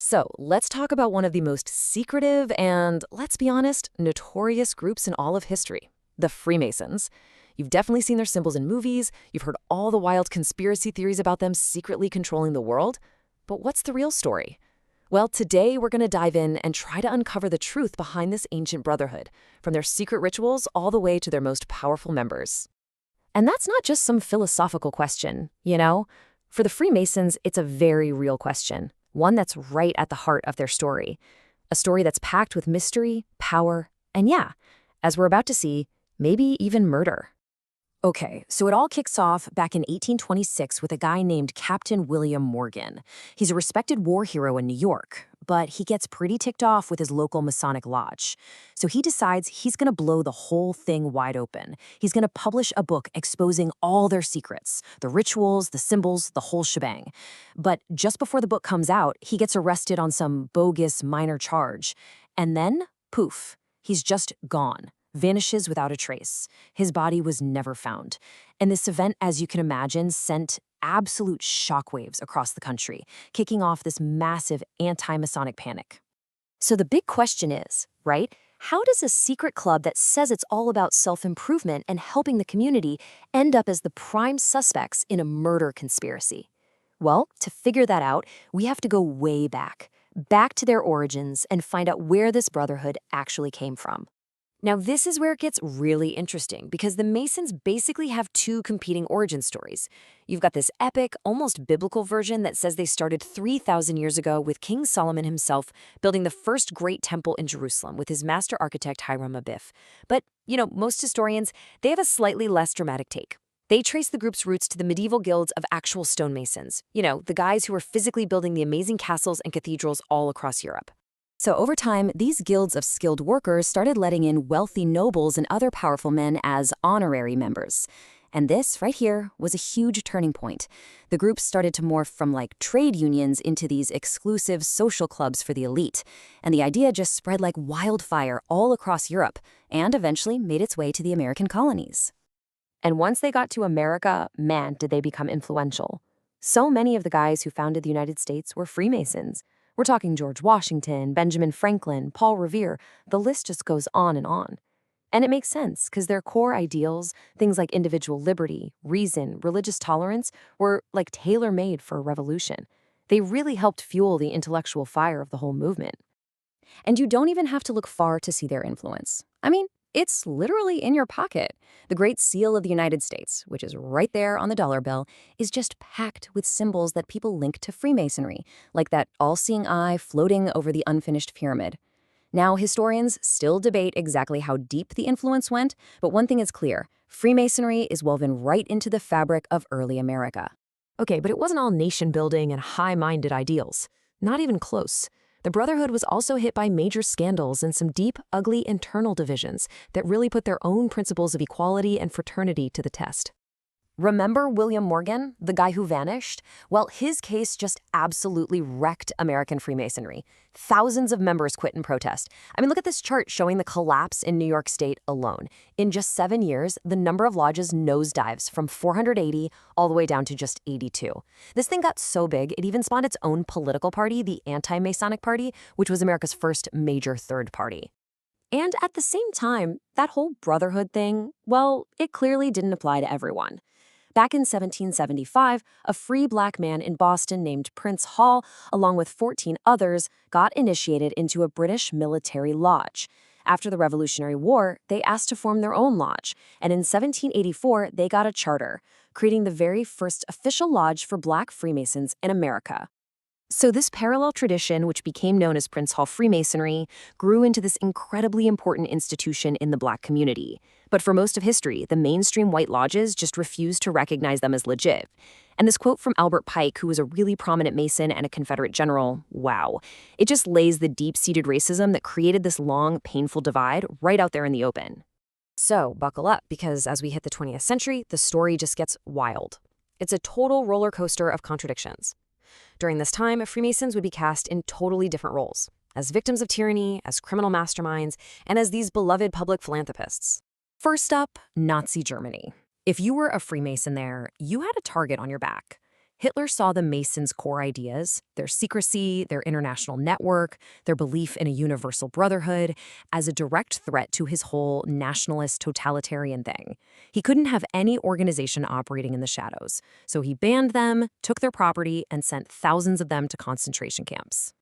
So let's talk about one of the most secretive and, let's be honest, notorious groups in all of history, the Freemasons. You've definitely seen their symbols in movies, you've heard all the wild conspiracy theories about them secretly controlling the world. But what's the real story? Well, today we're going to dive in and try to uncover the truth behind this ancient brotherhood, from their secret rituals all the way to their most powerful members. And that's not just some philosophical question, you know? For the Freemasons, it's a very real question, one that's right at the heart of their story. A story that's packed with mystery, power, and yeah, as we're about to see, maybe even murder. Okay, so it all kicks off back in 1826 with a guy named Captain William Morgan. He's a respected war hero in New York, but he gets pretty ticked off with his local Masonic lodge. So he decides he's going to blow the whole thing wide open. He's going to publish a book exposing all their secrets, the rituals, the symbols, the whole shebang. But just before the book comes out, he gets arrested on some bogus minor charge. And then, poof, he's just gone. Vanishes without a trace. His body was never found. And this event, as you can imagine, sent absolute shockwaves across the country, kicking off this massive anti-Masonic panic. So the big question is, right, how does a secret club that says it's all about self-improvement and helping the community end up as the prime suspects in a murder conspiracy? Well, to figure that out, we have to go way back to their origins and find out where this brotherhood actually came from. Now, this is where it gets really interesting because the Masons basically have two competing origin stories. You've got this epic, almost biblical version that says they started 3,000 years ago with King Solomon himself building the first great temple in Jerusalem with his master architect Hiram Abiff. But, most historians, they have a slightly less dramatic take. They trace the group's roots to the medieval guilds of actual stonemasons, the guys who were physically building the amazing castles and cathedrals all across Europe. So over time, these guilds of skilled workers started letting in wealthy nobles and other powerful men as honorary members. And this, right here, was a huge turning point. The groups started to morph from trade unions into these exclusive social clubs for the elite. And the idea just spread like wildfire all across Europe and eventually made its way to the American colonies. And once they got to America, man, did they become influential. So many of the guys who founded the United States were Freemasons. We're talking George Washington, Benjamin Franklin, Paul Revere. The list just goes on. And it makes sense because their core ideals, things like individual liberty, reason, religious tolerance, were tailor-made for a revolution. They really helped fuel the intellectual fire of the whole movement. And you don't even have to look far to see their influence. I mean, it's literally in your pocket. The Great Seal of the United States, which is right there on the dollar bill, is just packed with symbols that people link to Freemasonry, like that all-seeing eye floating over the unfinished pyramid. Now, historians still debate exactly how deep the influence went, but one thing is clear: Freemasonry is woven right into the fabric of early America. Okay, but it wasn't all nation-building and high-minded ideals. Not even close. The Brotherhood was also hit by major scandals and some deep, ugly internal divisions that really put their own principles of equality and fraternity to the test. Remember William Morgan, the guy who vanished? Well, his case just absolutely wrecked American Freemasonry. Thousands of members quit in protest. I mean, look at this chart showing the collapse in New York State alone. In just 7 years, the number of lodges nosedives from 480 all the way down to just 82. This thing got so big, it even spawned its own political party, the Anti-Masonic Party, which was America's first major third party. And at the same time, that whole brotherhood thing, well, it clearly didn't apply to everyone. Back in 1775, a free black man in Boston named Prince Hall, along with 14 others, got initiated into a British military lodge. After the Revolutionary War, they asked to form their own lodge, and in 1784, they got a charter, creating the very first official lodge for black Freemasons in America. So this parallel tradition, which became known as Prince Hall Freemasonry, grew into this incredibly important institution in the black community. But for most of history, the mainstream white lodges just refused to recognize them as legit. And this quote from Albert Pike, who was a really prominent Mason and a Confederate general, wow. It just lays the deep-seated racism that created this long, painful divide right out there in the open. So buckle up, because as we hit the 20th century, the story just gets wild. It's a total roller coaster of contradictions. During this time, Freemasons would be cast in totally different roles, as victims of tyranny, as criminal masterminds, and as these beloved public philanthropists. First up, Nazi Germany. If you were a Freemason there, you had a target on your back. Hitler saw the Masons' core ideas, their secrecy, their international network, their belief in a universal brotherhood, as a direct threat to his whole nationalist totalitarian thing. He couldn't have any organization operating in the shadows, so he banned them, took their property, and sent thousands of them to concentration camps.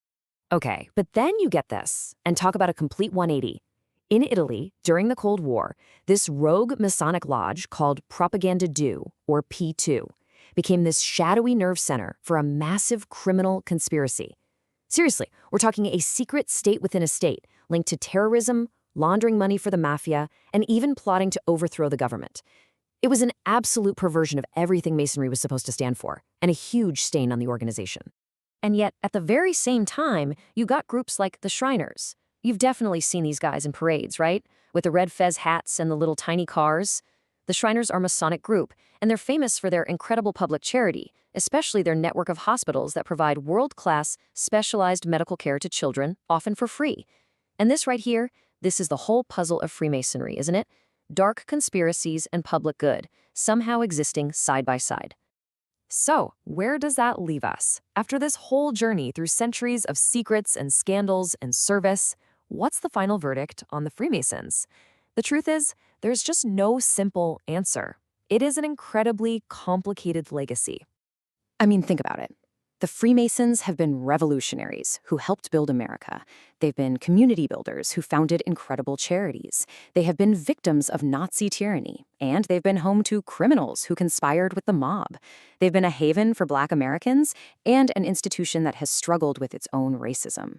Okay, but then you get this, and talk about a complete 180. In Italy, during the Cold War, this rogue Masonic lodge called Propaganda Due, or P2, became this shadowy nerve center for a massive criminal conspiracy. Seriously, we're talking a secret state within a state, linked to terrorism, laundering money for the mafia, and even plotting to overthrow the government. It was an absolute perversion of everything Masonry was supposed to stand for, and a huge stain on the organization. And yet, at the very same time, you got groups like the Shriners. You've definitely seen these guys in parades, right? With the red fez hats and the little tiny cars. The Shriners are a Masonic group, and they're famous for their incredible public charity, especially their network of hospitals that provide world-class, specialized medical care to children, often for free. And this right here, this is the whole puzzle of Freemasonry, isn't it? Dark conspiracies and public good, somehow existing side by side. So, where does that leave us? After this whole journey through centuries of secrets and scandals and service, what's the final verdict on the Freemasons? The truth is, there's just no simple answer. It is an incredibly complicated legacy. I mean, think about it. The Freemasons have been revolutionaries who helped build America. They've been community builders who founded incredible charities. They have been victims of Nazi tyranny, and they've been home to criminals who conspired with the mob. They've been a haven for Black Americans and an institution that has struggled with its own racism.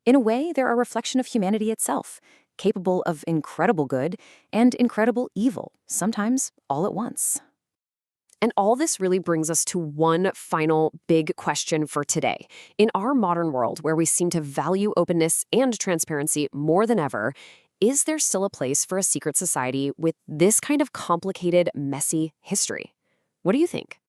In a way, they're a reflection of humanity itself, capable of incredible good and incredible evil, sometimes all at once. And all this really brings us to one final big question for today. In our modern world, where we seem to value openness and transparency more than ever, is there still a place for a secret society with this kind of complicated, messy history? What do you think?